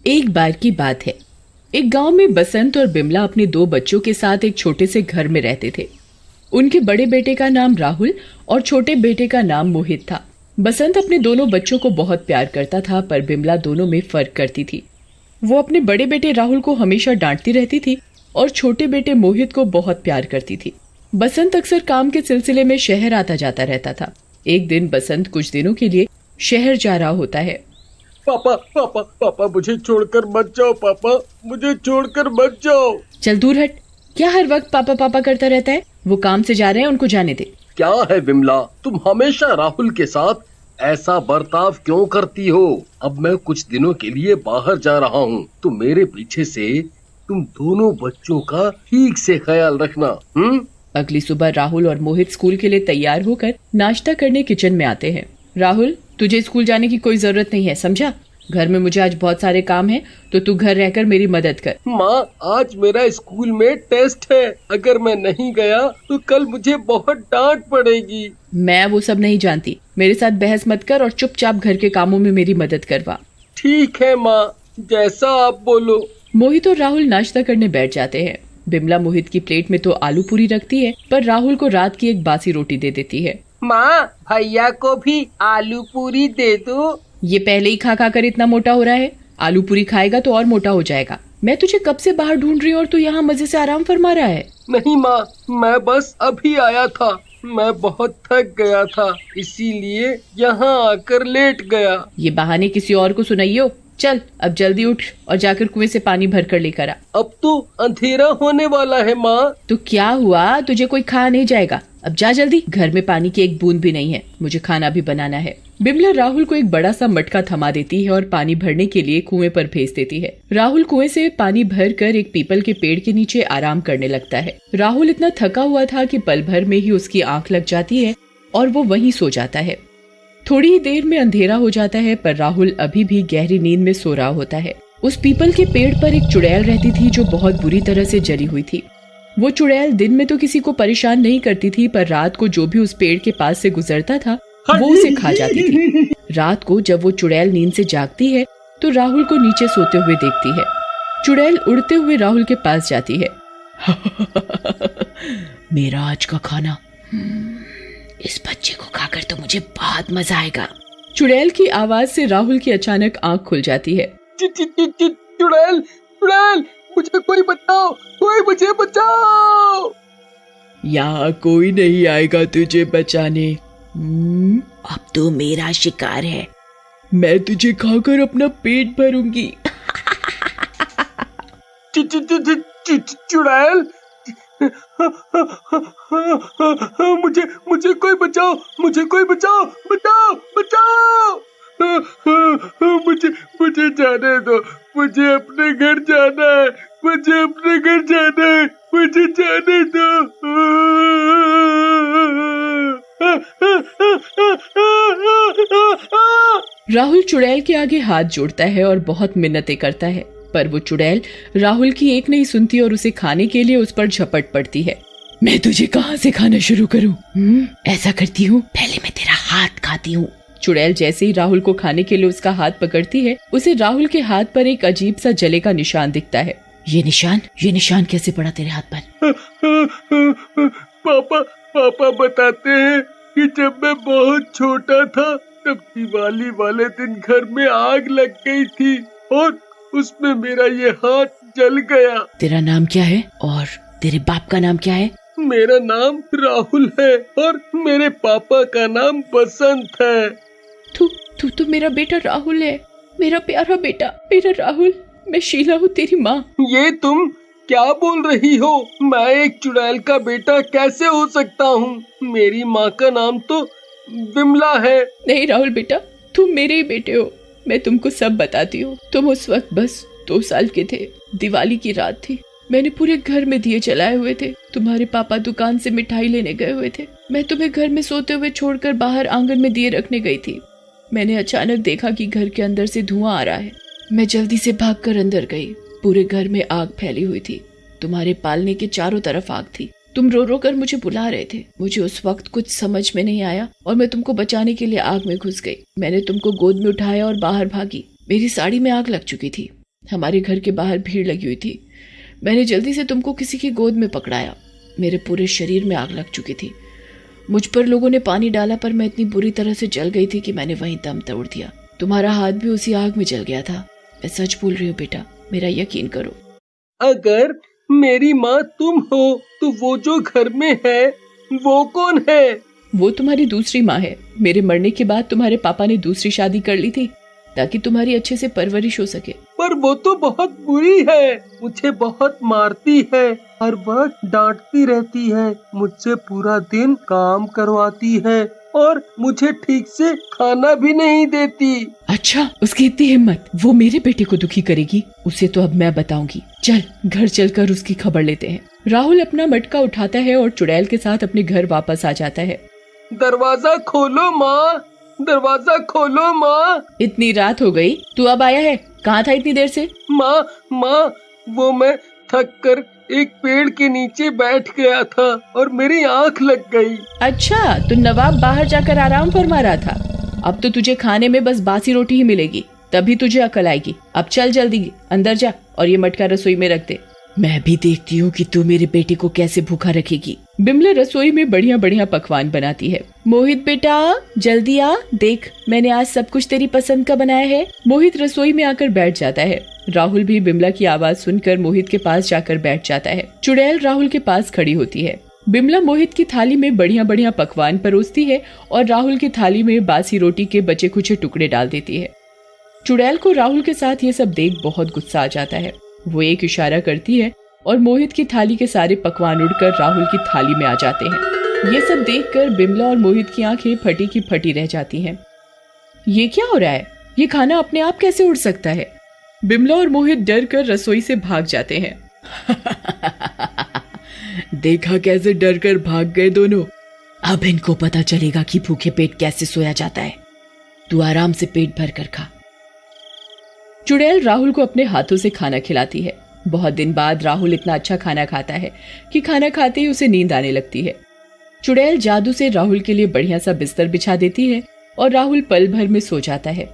एक बार की बात है, एक गांव में बसंत और बिमला अपने 2 बच्चों के साथ एक छोटे से घर में रहते थे। उनके बड़े बेटे का नाम राहुल और छोटे बेटे का नाम मोहित था। बसंत अपने दोनों बच्चों को बहुत प्यार करता था, पर बिमला दोनों में फर्क करती थी। वो अपने बड़े बेटे राहुल को हमेशा डांटती रहती थी और छोटे बेटे मोहित को बहुत प्यार करती थी। बसंत अक्सर काम के सिलसिले में शहर आता जाता रहता था। एक दिन बसंत कुछ दिनों के लिए शहर जा रहा होता है। पापा पापा पापा मुझे छोड़कर मत जाओ, पापा मुझे छोड़कर मत जाओ। चल दूर हट, क्या हर वक्त पापा पापा करता रहता है? वो काम से जा रहे हैं, उनको जाने दे। क्या है विमला, तुम हमेशा राहुल के साथ ऐसा बर्ताव क्यों करती हो? अब मैं कुछ दिनों के लिए बाहर जा रहा हूँ, तो मेरे पीछे से तुम दोनों बच्चों का ठीक से ख्याल रखना। अगली सुबह राहुल और मोहित स्कूल के लिए तैयार होकर नाश्ता करने किचन में आते हैं। राहुल, तुझे स्कूल जाने की कोई जरूरत नहीं है, समझा? घर में मुझे आज बहुत सारे काम हैं, तो तू घर रहकर मेरी मदद कर। माँ, आज मेरा स्कूल में टेस्ट है, अगर मैं नहीं गया तो कल मुझे बहुत डांट पड़ेगी। मैं वो सब नहीं जानती, मेरे साथ बहस मत कर और चुपचाप घर के कामों में मेरी मदद करवा। ठीक है माँ, जैसा आप बोलो। मोहित और राहुल नाश्ता करने बैठ जाते हैं। बिमला मोहित की प्लेट में तो आलू पूरी रखती है, पर राहुल को रात की एक बासी रोटी दे देती है। माँ, भैया को भी आलू पूरी दे दो। ये पहले ही खा खा कर इतना मोटा हो रहा है, आलू पूरी खाएगा तो और मोटा हो जाएगा। मैं तुझे कब से बाहर ढूंढ रही हूँ और तू यहाँ मजे से आराम फरमा रहा है। नहीं माँ, मैं बस अभी आया था, मैं बहुत थक गया था, इसीलिए यहाँ आकर लेट गया। ये बहाने किसी और को सुनाइयो। चल अब जल्दी उठ और जाकर कुएं से पानी भर कर लेकर आ। अब तो अंधेरा होने वाला है माँ। तो क्या हुआ, तुझे कोई खा नहीं जाएगा। अब जा जल्दी, घर में पानी की एक बूंद भी नहीं है, मुझे खाना भी बनाना है। बिमला राहुल को एक बड़ा सा मटका थमा देती है और पानी भरने के लिए कुएं पर भेज देती है। राहुल कुएं से पानी भर कर एक पीपल के पेड़ के नीचे आराम करने लगता है। राहुल इतना थका हुआ था कि पल भर में ही उसकी आंख लग जाती है और वो वहीं सो जाता है। थोड़ी ही देर में अंधेरा हो जाता है, पर राहुल अभी भी गहरी नींद में सो रहा होता है। उस पीपल के पेड़ पर एक चुड़ैल रहती थी जो बहुत बुरी तरह से जली हुई थी। वो चुड़ैल दिन में तो किसी को परेशान नहीं करती थी, पर रात को जो भी उस पेड़ के पास से गुजरता था वो उसे खा जाती थी। रात को जब वो चुड़ैल नींद से जागती है तो राहुल को नीचे सोते हुए देखती है। चुड़ैल उड़ते हुए राहुल के पास जाती है। मेरा आज का खाना, इस बच्चे को खाकर तो मुझे बहुत मजा आएगा। चुड़ैल की आवाज से राहुल की अचानक आंख खुल जाती है। चुड़ैल, चुड़ैल, मुझे कोई बचाओ, कोई मुझे बचाओ। यहाँ कोई नहीं आएगा तुझे बचाने। अब तो मेरा शिकार है, मैं तुझे खाकर अपना पेट भरूंगी। चुड़ैल, मुझे कोई बचाओ, मुझे कोई बचाओ, बचाओ बचाओ। मुझे जाने दो, मुझे अपने घर जाना है, मुझे अपने घर जाना है, मुझे जाने दो। राहुल चुड़ैल के आगे हाथ जोड़ता है और बहुत मिन्नतें करता है, पर वो चुड़ैल राहुल की एक नहीं सुनती और उसे खाने के लिए उस पर झपट पड़ती है। मैं तुझे कहाँ से खाना शुरू करूँ? ऐसा करती हूँ, पहले मैं तेरा हाथ खाती हूँ। चुड़ैल जैसे ही राहुल को खाने के लिए उसका हाथ पकड़ती है, उसे राहुल के हाथ पर एक अजीब सा जले का निशान दिखता है। ये निशान कैसे पड़ा तेरे हाथ पर? पापा बताते हैं कि जब मैं बहुत छोटा था तब दिवाली वाले दिन घर में आग लग गई थी और उसमें मेरा ये हाथ जल गया। तेरा नाम क्या है और तेरे बाप का नाम क्या है? मेरा नाम राहुल है और मेरे पापा का नाम बसंत है। तू तो मेरा बेटा राहुल है, मेरा प्यारा बेटा, मेरा राहुल। मैं शीला हूँ, तेरी माँ। ये तुम क्या बोल रही हो? मैं एक चुड़ैल का बेटा कैसे हो सकता हूँ? मेरी माँ का नाम तो विमला है। नहीं राहुल बेटा, तुम मेरे ही बेटे हो। मैं तुमको सब बताती हूँ। तुम उस वक्त बस 2 साल के थे, दिवाली की रात थी। मैंने पूरे घर में दिए जलाए हुए थे। तुम्हारे पापा दुकान से मिठाई लेने गए हुए थे। मैं तुम्हें घर में सोते हुए छोड़कर बाहर आंगन में दिए रखने गई थी। मैंने अचानक देखा कि घर के अंदर से धुआं आ रहा है। मैं जल्दी से भागकर अंदर गई। पूरे घर में आग फैली हुई थी। तुम्हारे पालने के चारों तरफ आग थी। तुम रो रो कर मुझे बुला रहे थे। मुझे उस वक्त कुछ समझ में नहीं आया और मैं तुमको बचाने के लिए आग में घुस गई। मैंने तुमको गोद में उठाया और बाहर भागी। मेरी साड़ी में आग लग चुकी थी। हमारे घर के बाहर भीड़ लगी हुई थी। मैंने जल्दी से तुमको किसी की गोद में पकड़ाया। मेरे पूरे शरीर में आग लग चुकी थी। मुझ पर लोगों ने पानी डाला पर मैं इतनी बुरी तरह से जल गई थी कि मैंने वहीं दम तोड़ दिया। तुम्हारा हाथ भी उसी आग में जल गया था। मैं सच बोल रही हूँ बेटा, मेरा यकीन करो। अगर मेरी माँ तुम हो तो वो जो घर में है वो कौन है? वो तुम्हारी दूसरी माँ है। मेरे मरने के बाद तुम्हारे पापा ने दूसरी शादी कर ली थी ताकि तुम्हारी अच्छे से परवरिश हो सके। पर वो तो बहुत बुरी है, मुझे बहुत मारती है, हर वक्त डांटती रहती है, मुझसे पूरा दिन काम करवाती है और मुझे ठीक से खाना भी नहीं देती। अच्छा, उसकी इतनी हिम्मत, वो मेरे बेटे को दुखी करेगी? उसे तो अब मैं बताऊंगी। चल घर चलकर उसकी खबर लेते हैं। राहुल अपना मटका उठाता है और चुड़ैल के साथ अपने घर वापस आ जाता है। दरवाजा खोलो माँ, दरवाजा खोलो माँ। इतनी रात हो गई, तू अब आया है? कहाँ था इतनी देर से? माँ माँ, वो मैं थक कर एक पेड़ के नीचे बैठ गया था और मेरी आँख लग गई। अच्छा, तो नवाब बाहर जाकर आराम फरमा रहा था। अब तो तुझे खाने में बस बासी रोटी ही मिलेगी, तभी तुझे अकल आएगी। अब चल जल्दी अंदर जा और ये मटका रसोई में रख दे। मैं भी देखती हूँ कि तू मेरे बेटे को कैसे भूखा रखेगी। बिमला रसोई में बढ़िया बढ़िया पकवान बनाती है। मोहित बेटा जल्दी आ, देख मैंने आज सब कुछ तेरी पसंद का बनाया है। मोहित रसोई में आकर बैठ जाता है। राहुल भी बिमला की आवाज सुनकर मोहित के पास जाकर बैठ जाता है। चुड़ैल राहुल के पास खड़ी होती है। बिमला मोहित की थाली में बढ़िया बढ़िया पकवान परोसती है और राहुल की थाली में बासी रोटी के बचे कुचे टुकड़े डाल देती है। चुड़ैल को राहुल के साथ ये सब देख बहुत गुस्सा आ जाता है। वो एक इशारा करती है और मोहित की थाली के सारे पकवान उड़कर राहुल की थाली में आ जाते हैं। ये सब देखकर बिमला और मोहित की आंखें फटी की फटी रह जाती हैं। ये क्या हो रहा है? ये खाना अपने आप कैसे उड़ सकता है? बिमला और मोहित डर कर रसोई से भाग जाते हैं। देखा कैसे डर कर भाग गए दोनों। अब इनको पता चलेगा कि भूखे पेट कैसे सोया जाता है। तू आराम से पेट भर कर खा। चुड़ैल राहुल को अपने हाथों से खाना खिलाती है। बहुत दिन बाद राहुल इतना अच्छा खाना खाता है कि खाना खाते ही उसे नींद आने लगती है। चुड़ैल जादू से राहुल के लिए बढ़िया सा बिस्तर बिछा देती है और राहुल पल भर में सो जाता है।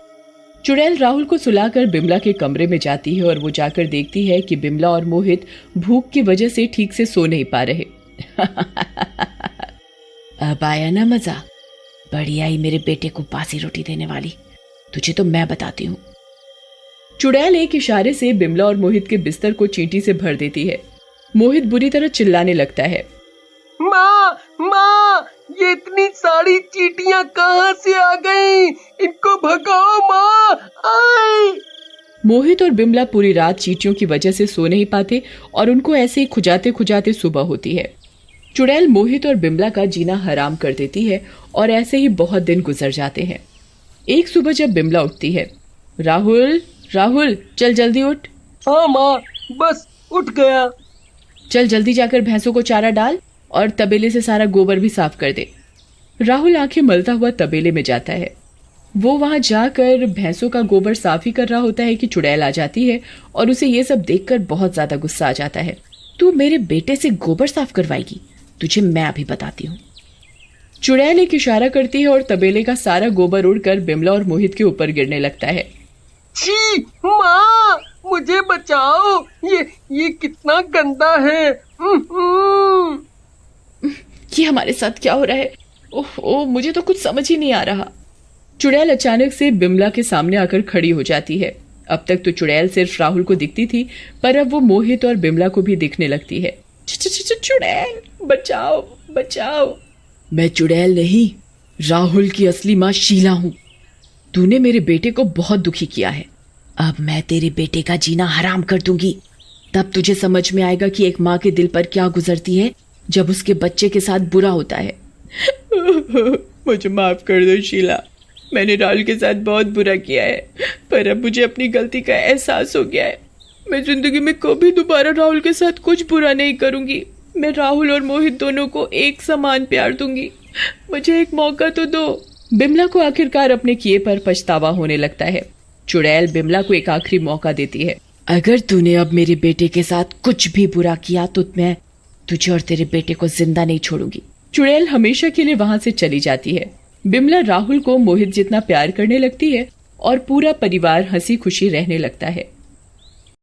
चुड़ैल राहुल को सुलाकर बिमला के कमरे में जाती है और वो जाकर देखती है कि बिमला और मोहित भूख की वजह से ठीक से सो नहीं पा रहे। अब आया ना मजा? बढ़िया ही मेरे बेटे को बासी रोटी देने वाली, तुझे तो मैं बताती हूँ। चुड़ैल एक इशारे से बिमला और मोहित के बिस्तर को चींटी से भर देती है। मोहित बुरी तरह चिल्लाने लगता है। माँ माँ, ये इतनी सारी चींटियां कहाँ से आ गईं? इनको भगाओ माँ। आए। मोहित और बिमला पूरी रात चींटियों की वजह से सो नहीं पाते और उनको ऐसे ही खुजाते खुजाते सुबह होती है। चुड़ैल मोहित और बिमला का जीना हराम कर देती है और ऐसे ही बहुत दिन गुजर जाते हैं। एक सुबह जब बिमला उठती है, राहुल राहुल चल जल्दी उठ। हाँ माँ, बस उठ गया। चल जल्दी जाकर भैंसों को चारा डाल और तबेले से सारा गोबर भी साफ कर दे। राहुल आंखें मलता हुआ तबेले में जाता है। वो वहां जाकर भैंसों का गोबर साफ ही कर रहा होता है कि चुड़ैल आ जाती है और उसे ये सब देखकर बहुत ज्यादा गुस्सा आ जाता है। तू मेरे बेटे से गोबर साफ करवाएगी? तुझे मैं अभी बताती हूँ। चुड़ैल एक इशारा करती है और तबेले का सारा गोबर उड़कर बिमला और मोहित के ऊपर गिरने लगता है। छी माँ, मुझे बचाओ, ये कितना गंदा है। ये हमारे साथ क्या हो रहा है? ओह, मुझे तो कुछ समझ ही नहीं आ रहा। चुड़ैल अचानक से बिमला के सामने आकर खड़ी हो जाती है। अब तक तो चुड़ैल सिर्फ राहुल को दिखती थी, पर अब वो मोहित और बिमला को भी दिखने लगती है। चुड़ैल बचाओ बचाओ। मैं चुड़ैल नहीं, राहुल की असली माँ शीला हूँ। तूने मेरे बेटे को बहुत दुखी किया है। अब मैं तेरे बेटे का जीना हराम कर दूंगी। तब तुझे समझ में आएगा कि एक माँ के दिल पर क्या गुजरती है जब उसके बच्चे के साथ बुरा होता है। मुझे माफ कर दो शीला, मैंने राहुल के साथ बहुत बुरा किया है, पर अब मुझे अपनी गलती का एहसास हो गया है। मैं जिंदगी में कभी दोबारा राहुल के साथ कुछ बुरा नहीं करूंगी। मैं राहुल और मोहित दोनों को एक समान प्यार दूंगी। मुझे एक मौका तो दो। बिमला को आखिरकार अपने किए पर पछतावा होने लगता है। चुड़ैल बिमला को एक आखिरी मौका देती है। अगर तूने अब मेरे बेटे के साथ कुछ भी बुरा किया तो मैं तुझे और तेरे बेटे को जिंदा नहीं छोड़ूंगी। चुड़ैल हमेशा के लिए वहां से चली जाती है। बिमला राहुल को मोहित जितना प्यार करने लगती है और पूरा परिवार हंसी खुशी रहने लगता है।